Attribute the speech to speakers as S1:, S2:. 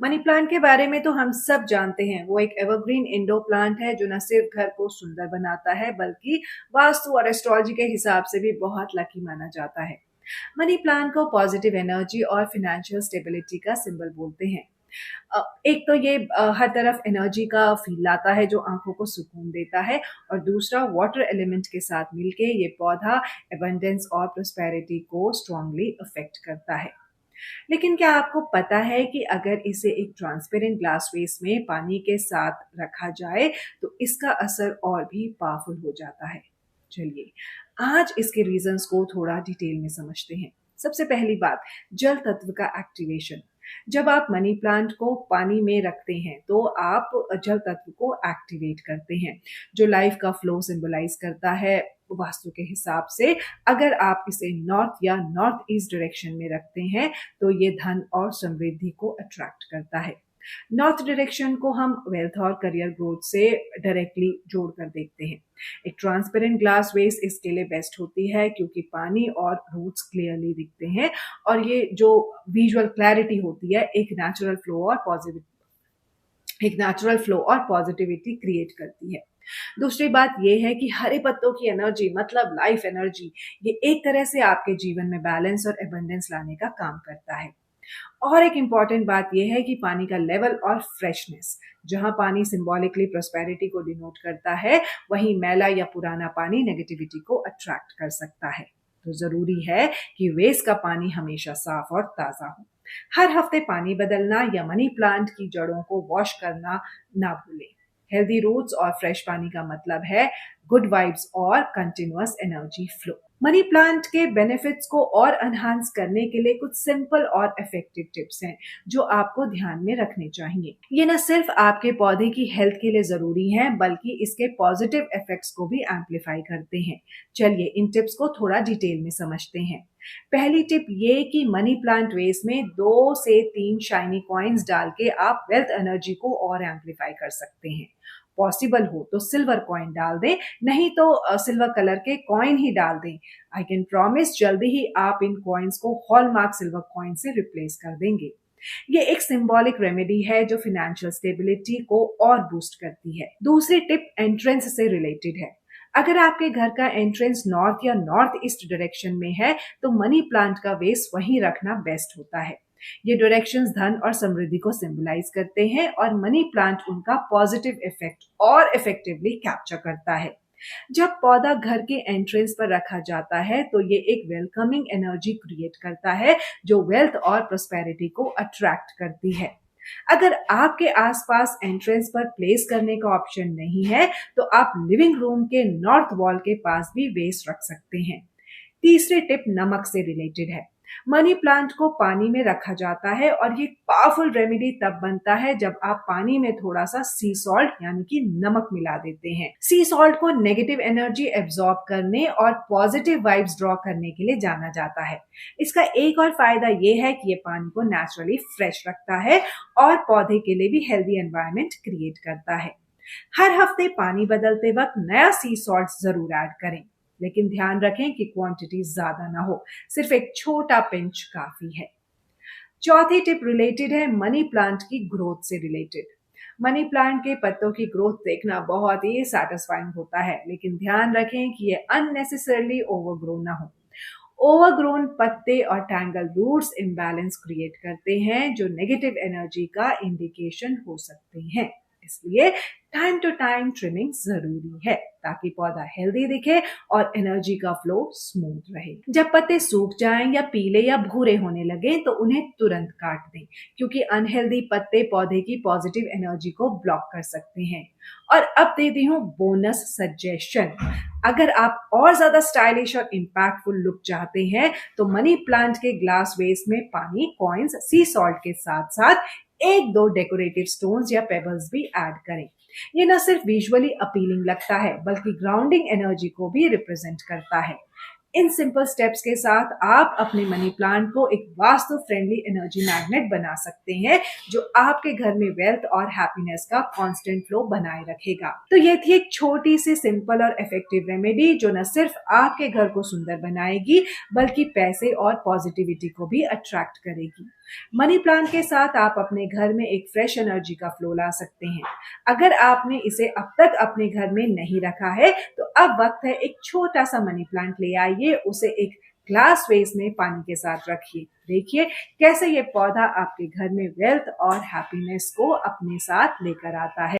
S1: Money plant के बारे में तो हम सब जानते हैं। वो एक एवरग्रीन इंडोर प्लांट है जो न सिर्फ घर को सुंदर बनाता है बल्कि वास्तु और एस्ट्रोलॉजी के हिसाब से भी बहुत लकी माना जाता है। मनी प्लांट को पॉजिटिव एनर्जी और फाइनेंशियल स्टेबिलिटी का सिंबल बोलते हैं। एक तो ये हर तरफ एनर्जी का फील लाता है जो आंखों को सुकून देता है, और दूसरा वाटर एलिमेंट के साथ मिलके ये पौधा एबंडेंस और प्रोस्पेरिटी को स्ट्रांगली अफेक्ट करता है। लेकिन क्या आपको पता है कि अगर इसे एक ट्रांसपेरेंट ग्लास वेस में पानी के साथ रखा जाए तो इसका असर और भी पावरफुल हो जाता है। चलिए आज इसके रीजंस को थोड़ा डिटेल में समझते हैं। सबसे पहली बात, जल तत्व का एक्टिवेशन। जब आप मनी प्लांट को पानी में रखते हैं तो आप जल तत्व को एक्टिवेट करते हैं जो लाइफ का फ्लो सिंबलाइज करता है। वास्तु के हिसाब से अगर आप इसे नॉर्थ या नॉर्थ ईस्ट डायरेक्शन में रखते हैं तो ये धन और समृद्धि को अट्रैक्ट करता है। नॉर्थ डायरेक्शन को हम वेल्थ और करियर ग्रोथ से डायरेक्टली जोड़कर देखते हैं। एक ट्रांसपेरेंट ग्लास वेस इसके लिए बेस्ट होती है क्योंकि पानी और रूट्स क्लियरली दिखते हैं, और ये जो विजुअल क्लैरिटी होती है एक नेचुरल फ्लो और पॉजिटिविटी क्रिएट करती है। दूसरी बात यह है कि हरे पत्तों की एनर्जी मतलब लाइफ एनर्जी, ये एक तरह से आपके जीवन में बैलेंस और एबंडेंस लाने का काम करता है। और एक इंपॉर्टेंट बात यह है कि पानी का लेवल और फ्रेशनेस। जहां पानी सिंबॉलिकली प्रोस्पेरिटी को डिनोट करता है, वहीं मैला या पुराना पानी नेगेटिविटी को अट्रैक्ट कर सकता है। तो जरूरी है कि वेस्ट का पानी हमेशा साफ और ताजा हो। हर हफ्ते पानी बदलना या मनी प्लांट की जड़ों को वॉश करना ना भूलें। हेल्दी रूट्स और फ्रेश पानी का मतलब है गुड वाइब्स और continuous energy flow. Money plant के बेनिफिट्स को और एनहांस करने के लिए कुछ सिंपल और इफेक्टिव टिप्स हैं जो आपको ध्यान में रखने चाहिए। ये न सिर्फ आपके पौधे की हेल्थ के लिए जरूरी हैं बल्कि इसके पॉजिटिव इफेक्ट्स को भी एम्पलीफाई करते हैं। चलिए इन टिप्स को थोड़ा डिटेल में समझते हैं। पहली टिप ये कि मनी प्लांट वेस्ट में 2 से 3 शाइनी कॉइन्स डाल के आप वेल्थ एनर्जी को और एम्पलीफाई कर सकते हैं। पॉसिबल हो तो सिल्वर कॉइन डाल दें, नहीं तो सिल्वर कलर के कॉइन ही डाल दें। आई कैन प्रॉमिस जल्दी ही आप इन कॉइन्स को हॉलमार्क सिल्वर कॉइन से रिप्लेस कर देंगे। ये एक सिंबॉलिक रेमेडी है जो फाइनेंशियल स्टेबिलिटी को और बूस्ट करती है। दूसरी टिप एंट्रेंस से रिलेटेड है। अगर आपके घर का एंट्रेंस नॉर्थ या नॉर्थ ईस्ट डायरेक्शन में है तो मनी प्लांट का वेस्ट वहीं रखना बेस्ट होता है। ये डायरेक्शंस धन और समृद्धि को सिंबलाइज करते हैं और मनी प्लांट उनका पॉजिटिव इफेक्ट और इफेक्टिवली कैप्चर करता है। जब पौधा घर के एंट्रेंस पर रखा जाता है तो ये एक वेलकमिंग एनर्जी क्रिएट करता है जो वेल्थ और प्रोस्पेरिटी को अट्रैक्ट करती है। अगर आपके आसपास एंट्रेंस पर प्लेस करने का ऑप्शन नहीं है तो आप लिविंग रूम के नॉर्थ वॉल के पास भी वेस्ट रख सकते हैं। तीसरी टिप नमक से रिलेटेड है। मनी प्लांट को पानी में रखा जाता है और ये पावरफुल रेमेडी तब बनता है जब आप पानी में थोड़ा सा सी सॉल्ट यानी कि नमक मिला देते हैं। सी सॉल्ट को नेगेटिव एनर्जी एब्जॉर्ब करने और पॉजिटिव वाइब्स ड्रॉ करने के लिए जाना जाता है। इसका एक और फायदा ये है कि ये पानी को नेचुरली फ्रेश रखता है और पौधे के लिए भी हेल्दी एनवायरनमेंट क्रिएट करता है। हर हफ्ते पानी बदलते वक्त नया सी सॉल्ट जरूर ऐड करें, लेकिन ध्यान रखें कि क्वांटिटी ज्यादा ना हो, सिर्फ एक छोटा पिंच काफी है। चौथी टिप रिलेटेड है मनी प्लांट की ग्रोथ से रिलेटेड। मनी प्लांट के पत्तों की ग्रोथ देखना बहुत ही सैटिस्फाइंग होता है, लेकिन ध्यान रखें कि ये अननेसेसरली ओवरग्रो ना हो। ओवरग्रोन पत्ते और टैंगल रूट्स इम्बैलेंस क्रिएट करते हैं जो नेगेटिव एनर्जी का इंडिकेशन हो सकते हैं। इसलिए टाइम टू टाइम ट्रिमिंग जरूरी है ताकि पौधा हेल्दी दिखे और एनर्जी का फ्लो स्मूथ रहे। जब पत्ते सूख जाएं या पीले या भूरे होने लगे तो उन्हें तुरंत काट दें क्योंकि अनहेल्दी पत्ते पौधे की पॉजिटिव एनर्जी को ब्लॉक कर सकते हैं। और अब देती हूँ बोनस सजेशन। अगर आप और ज्यादा स्टाइलिश और इम्पैक्टफुल लुक चाहते हैं तो मनी प्लांट के ग्लास वेस्ट में पानी, कॉइन्स, सी सॉल्ट के साथ साथ 1-2 डेकोरेटिव स्टोन्स या पेबल्स भी ऐड करें। ये न सिर्फ विजुअली अपीलिंग लगता है बल्कि ग्राउंडिंग एनर्जी को भी रिप्रेजेंट करता है। इन सिंपल स्टेप्स के साथ आप अपने मनी प्लांट को एक वास्तु फ्रेंडली एनर्जी मैग्नेट बना सकते हैं जो आपके घर में वेल्थ और हैप्पीनेस का कांस्टेंट फ्लो बनाए रखेगा। तो ये थी एक छोटी सी सिंपल और इफेक्टिव रेमेडी जो न सिर्फ आपके घर को सुंदर बनाएगी बल्कि पैसे और पॉजिटिविटी को भी अट्रैक्ट करेगी। मनी प्लांट के साथ आप अपने घर में एक फ्रेश एनर्जी का फ्लो ला सकते हैं। अगर आपने इसे अब तक अपने घर में नहीं रखा है, तो अब वक्त है एक छोटा सा मनी प्लांट ले आइए, उसे एक ग्लास वेस में पानी के साथ रखिए। देखिए कैसे ये पौधा आपके घर में वेल्थ और हैप्पीनेस को अपने साथ लेकर आता है।